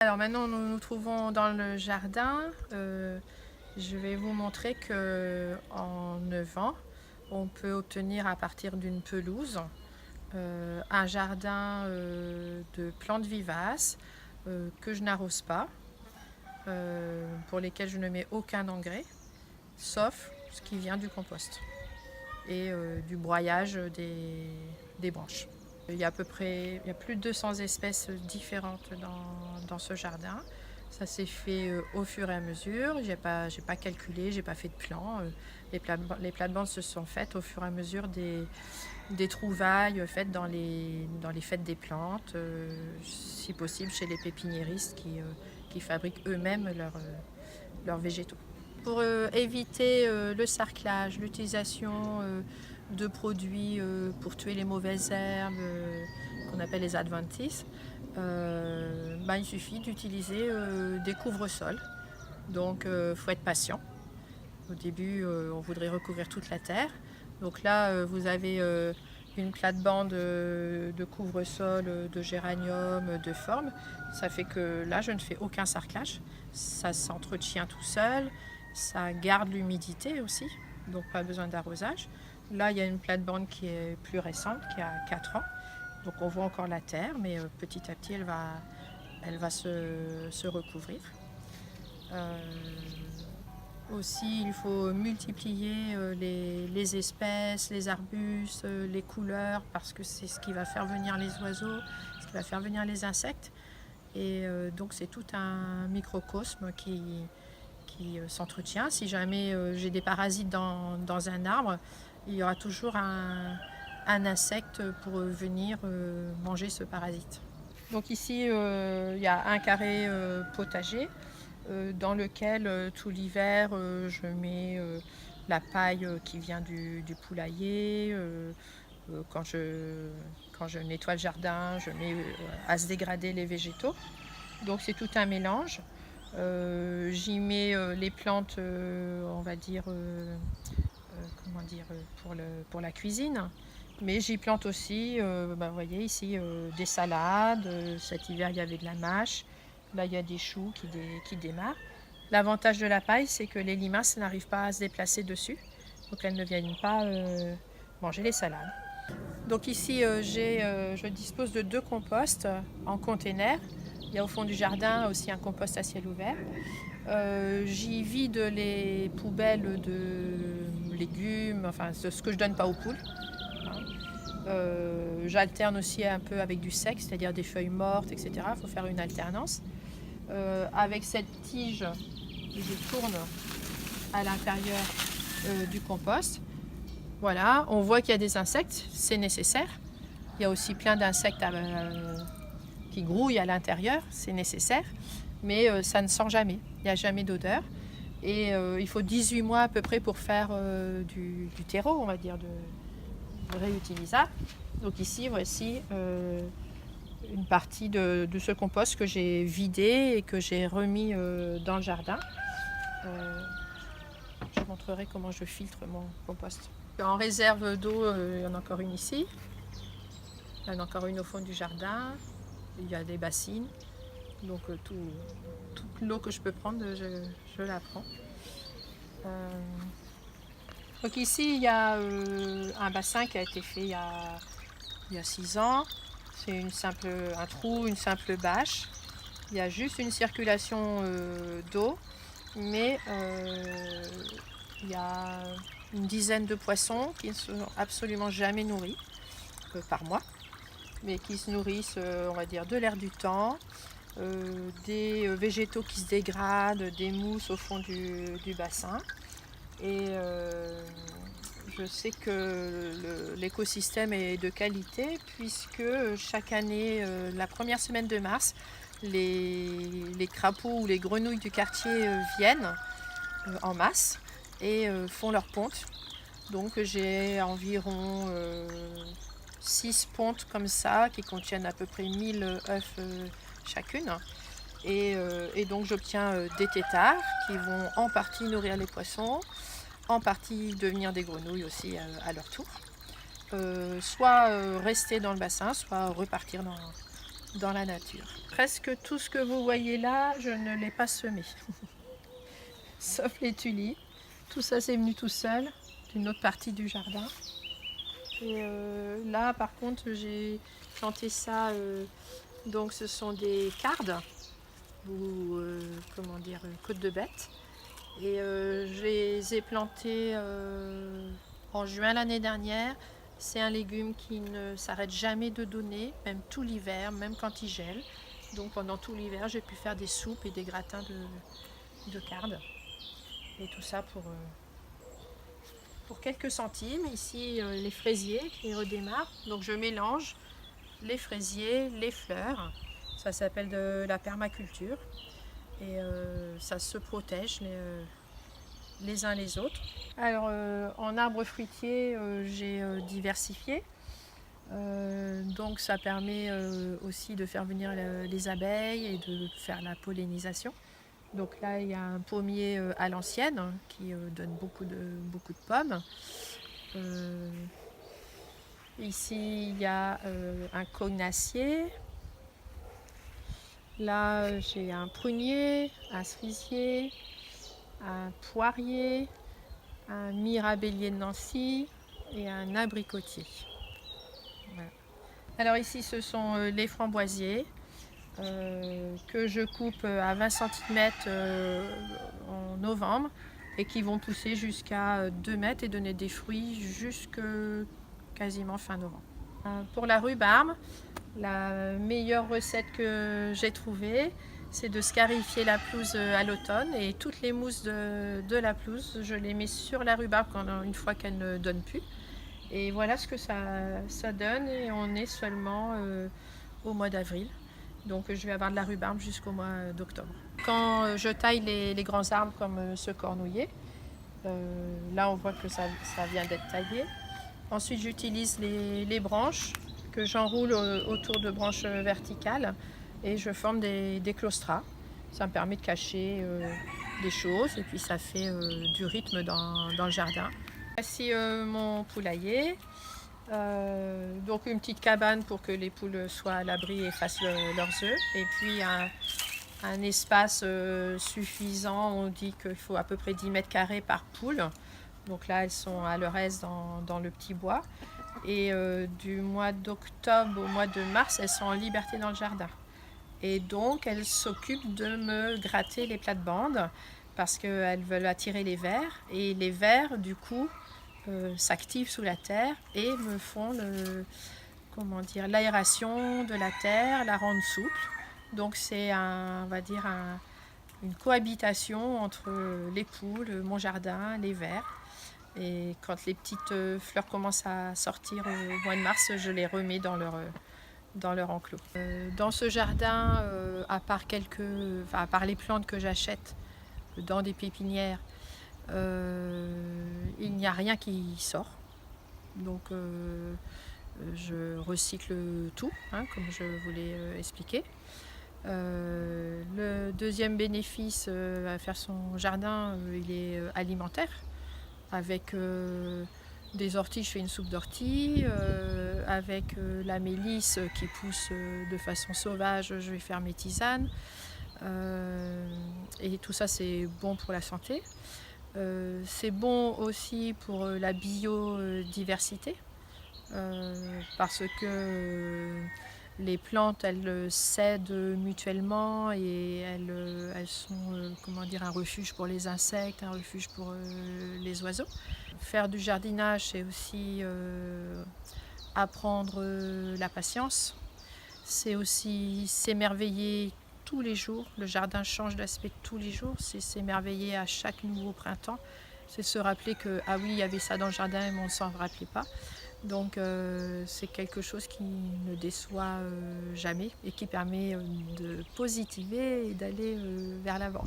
Alors maintenant, nous nous trouvons dans le jardin. Je vais vous montrer qu'en 9 ans, on peut obtenir à partir d'une pelouse un jardin de plantes vivaces que je n'arrose pas, pour lesquelles je ne mets aucun engrais, sauf ce qui vient du compost et du broyage des branches. Il y a plus de 200 espèces différentes dans ce jardin. Ça s'est fait au fur et à mesure. J'ai pas calculé, j'ai pas fait de plan. Les plates-bandes se sont faites au fur et à mesure des trouvailles faites dans les fêtes des plantes, si possible chez les pépiniéristes qui fabriquent eux-mêmes leurs végétaux. Pour éviter le sarclage, l'utilisation de produits pour tuer les mauvaises herbes qu'on appelle les adventices, il suffit d'utiliser des couvre-sols. Donc il faut être patient. Au début, on voudrait recouvrir toute la terre. Donc là, vous avez une plate-bande de couvre-sol, de géranium, de forme. Ça fait que là, je ne fais aucun sarclage. Ça s'entretient tout seul. Ça garde l'humidité aussi, donc pas besoin d'arrosage. Là, il y a une plate-bande qui est plus récente, qui a 4 ans. Donc on voit encore la terre, mais petit à petit, elle va se recouvrir. Aussi, il faut multiplier les espèces, les arbustes, les couleurs, parce que c'est ce qui va faire venir les oiseaux, ce qui va faire venir les insectes. Et donc c'est tout un microcosme qui s'entretient. Si jamais j'ai des parasites dans un arbre, il y aura toujours un insecte pour venir manger ce parasite. Donc ici, il y a un carré potager dans lequel tout l'hiver je mets la paille qui vient du poulailler. Quand je nettoie le jardin, je mets à se dégrader les végétaux. Donc c'est tout un mélange. J'y mets les plantes, on va dire, pour la cuisine. Mais j'y plante aussi, vous voyez ici, des salades. Cet hiver, il y avait de la mâche. Là, il y a des choux qui démarrent. L'avantage de la paille, c'est que les limaces n'arrivent pas à se déplacer dessus. Donc elles ne viennent pas manger les salades. Donc ici, je dispose de 2 composts en container. Il y a au fond du jardin aussi un compost à ciel ouvert. J'y vide les poubelles de légumes, enfin ce que je donne pas aux poules. J'alterne aussi un peu avec du sec, c'est-à-dire des feuilles mortes, etc. Il faut faire une alternance. Avec cette tige, je tourne à l'intérieur du compost. Voilà, on voit qu'il y a des insectes, c'est nécessaire. Il y a aussi plein d'insectes qui grouillent à l'intérieur, c'est nécessaire. Mais ça ne sent jamais, il n'y a jamais d'odeur. Et il faut 18 mois à peu près pour faire du terreau, on va dire, de réutilisable. Donc ici, voici une partie de ce compost que j'ai vidé et que j'ai remis dans le jardin. Je vous montrerai comment je filtre mon compost. En réserve d'eau, il y en a encore une ici. Il y en a encore une au fond du jardin. Il y a des bassines. Donc toute l'eau que je peux prendre, je la prends. Donc ici, il y a un bassin qui a été fait il y a 6 ans. C'est un trou, une simple bâche. Il y a juste une circulation d'eau, mais il y a une dizaine de poissons qui ne sont absolument jamais nourris par mois, mais qui se nourrissent, on va dire, de l'air du temps, des végétaux qui se dégradent, des mousses au fond du bassin. Et je sais que l'écosystème est de qualité puisque chaque année, la première semaine de mars, les crapauds ou les grenouilles du quartier viennent en masse et font leur ponte. Donc j'ai environ 6 pontes comme ça qui contiennent à peu près 1000 œufs chacune. Et donc j'obtiens des têtards qui vont en partie nourrir les poissons, en partie devenir des grenouilles aussi à leur tour. Soit rester dans le bassin, soit repartir dans la nature. Presque tout ce que vous voyez là, je ne l'ai pas semé. Sauf les tulipes. Tout ça, c'est venu tout seul d'une autre partie du jardin. Et là, par contre, j'ai planté ça. Donc, ce sont des cardes ou comment dire, côte de bête. Et je les ai plantés en juin l'année dernière. C'est un légume qui ne s'arrête jamais de donner, même tout l'hiver, même quand il gèle. Donc pendant tout l'hiver, j'ai pu faire des soupes et des gratins de cardes. Et tout ça pour quelques centimes. Ici, les fraisiers qui redémarrent. Donc je mélange les fraisiers, les fleurs. Ça s'appelle de la permaculture. Et ça se protège les uns les autres. Alors en arbres fruitiers, j'ai diversifié. Donc ça permet aussi de faire venir les abeilles et de faire la pollinisation. Donc là, il y a un pommier à l'ancienne qui donne beaucoup de pommes. Ici, il y a un cognacier. Là, j'ai un prunier, un cerisier, un poirier, un mirabellier de Nancy et un abricotier. Voilà. Alors ici, ce sont les framboisiers que je coupe à 20 cm en novembre et qui vont pousser jusqu'à 2 mètres et donner des fruits jusque quasiment fin novembre. Pour la rhubarbe, la meilleure recette que j'ai trouvée, c'est de scarifier la pelouse à l'automne et toutes les mousses de la pelouse, je les mets sur la rhubarbe une fois qu'elle ne donne plus. Et voilà ce que ça donne et on est seulement au mois d'avril. Donc je vais avoir de la rhubarbe jusqu'au mois d'octobre. Quand je taille les grands arbres comme ce cornouiller, là on voit que ça vient d'être taillé. Ensuite j'utilise les branches que j'enroule autour de branches verticales et je forme des claustras. Ça me permet de cacher des choses et puis ça fait du rythme dans le jardin. Voici mon poulailler. Donc une petite cabane pour que les poules soient à l'abri et fassent leurs œufs. Et puis un espace suffisant, on dit qu'il faut à peu près 10 mètres carrés par poule. Donc là, elles sont à leur aise dans le petit bois. Et du mois d'octobre au mois de mars, elles sont en liberté dans le jardin. Et donc, elles s'occupent de me gratter les plates-bandes parce qu'elles veulent attirer les vers. Et les vers, du coup, s'activent sous la terre et me font l'aération de la terre, la rendre souple. Donc c'est on va dire une cohabitation entre les poules, mon jardin, les vers. Et quand les petites fleurs commencent à sortir au mois de mars, je les remets dans leur enclos. Dans ce jardin, à part les plantes que j'achète dans des pépinières, il n'y a rien qui sort. Donc je recycle tout, comme je vous l'ai expliqué. Le deuxième bénéfice à faire son jardin, il est alimentaire. Avec des orties, je fais une soupe d'orties. Avec la mélisse qui pousse de façon sauvage, je vais faire mes tisanes. Et tout ça, c'est bon pour la santé. C'est bon aussi pour la biodiversité parce que les plantes, elles s'aident mutuellement et elles sont un refuge pour les insectes, un refuge pour les oiseaux. Faire du jardinage, c'est aussi apprendre la patience. C'est aussi s'émerveiller tous les jours. Le jardin change d'aspect tous les jours. C'est s'émerveiller à chaque nouveau printemps. C'est se rappeler que, ah oui, il y avait ça dans le jardin, mais on ne s'en rappelait pas. Donc c'est quelque chose qui ne déçoit jamais et qui permet de positiver et d'aller vers l'avant.